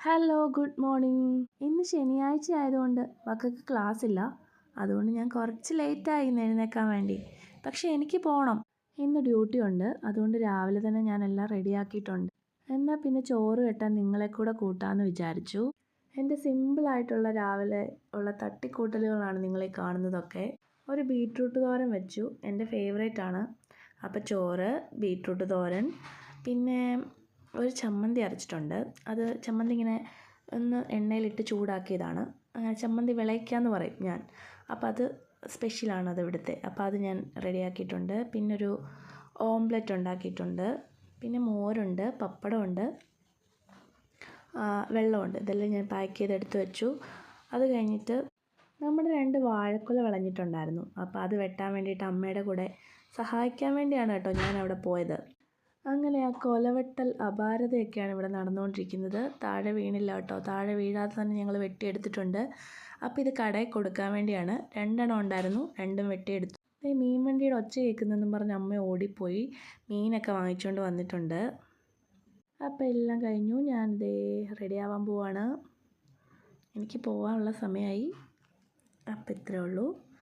Hello, good morning. ഇന്ന് ശനിയാഴ്ച ആയതുകൊണ്ട് മക്കൾക്ക് ക്ലാസ് ഇല്ല. അതുകൊണ്ട് ഞാൻ കുറച്ച് ലേറ്റായി ഇന്ന് എഴുന്നേൽക്കാൻ വേണ്ടി. പക്ഷേ എനിക്ക് പോകണം. ഇന്ന് ഡ്യൂട്ടി ഉണ്ട്. അതുകൊണ്ട് രാവിലെ തന്നെ ഞാൻ എല്ലാം റെഡിയാക്കിയിട്ടുണ്ട്. എന്നാൽ പിന്നെ ചോറ് കെട്ടാൻ നിങ്ങളെ കൂടെ കൂട്ടാമെന്ന് വിചാരിച്ചു. എൻ്റെ സിമ്പിളായിട്ടുള്ള രാവിലെ ഉള്ള തട്ടിക്കൂട്ടലുകളാണ് നിങ്ങളീ കാണുന്നതൊക്കെ. ഒരു ബീട്രൂട്ട് തോരൻ വെച്ചു, എൻ്റെ ഫേവറേറ്റ് ആണ്. അപ്പോൾ ചോറ്, ബീട്രൂട്ട് തോരൻ, പിന്നെ ഒരു ചമ്മന്തി അരച്ചിട്ടുണ്ട്. അത് ചമ്മന്തി ഇങ്ങനെ ഒന്ന് എണ്ണയിലിട്ട് ചൂടാക്കിയതാണ്. ചമ്മന്തി വിളയിക്കാന്ന് പറയും ഞാൻ. അപ്പോൾ അത് സ്പെഷ്യലാണത് ഇവിടുത്തെ. അപ്പോൾ അത് ഞാൻ റെഡിയാക്കിയിട്ടുണ്ട്. പിന്നൊരു ഓംലെറ്റ് ഉണ്ടാക്കിയിട്ടുണ്ട്. പിന്നെ മോരുണ്ട്, പപ്പടമുണ്ട്, വെള്ളമുണ്ട്. ഇതെല്ലാം ഞാൻ പാക്ക് ചെയ്തെടുത്ത് വെച്ചു. അത് കഴിഞ്ഞിട്ട് നമ്മുടെ 2 വാഴക്കുല വിളഞ്ഞിട്ടുണ്ടായിരുന്നു. അപ്പോൾ അത് വെട്ടാൻ വേണ്ടിയിട്ട് അമ്മയുടെ കൂടെ സഹായിക്കാൻ വേണ്ടിയാണ് കേട്ടോ ഞാൻ അവിടെ പോയത്. അങ്ങനെ ആ കൊലവെട്ടൽ അപാരതയൊക്കെയാണ് ഇവിടെ നടന്നുകൊണ്ടിരിക്കുന്നത്. താഴെ വീണില്ല കേട്ടോ. താഴെ വീഴാതെ തന്നെ ഞങ്ങൾ വെട്ടിയെടുത്തിട്ടുണ്ട്. അപ്പോൾ ഇത് കടയിൽ കൊടുക്കാൻ വേണ്ടിയാണ്. 2 എണ്ണം ഉണ്ടായിരുന്നു, 2ഉം വെട്ടിയെടുത്തു. ഈ മീൻ വണ്ടിയുടെ ഒച്ച കേൾക്കുന്നെന്നും പറഞ്ഞ് അമ്മ ഓടിപ്പോയി മീനൊക്കെ വാങ്ങിച്ചുകൊണ്ട് വന്നിട്ടുണ്ട്. അപ്പോൾ എല്ലാം കഴിഞ്ഞു. ഞാൻ റെഡിയാവാൻ പോവാണ്. എനിക്ക് പോകാനുള്ള സമയമായി. അപ്പോൾ ഇത്രയേ ഉള്ളൂ.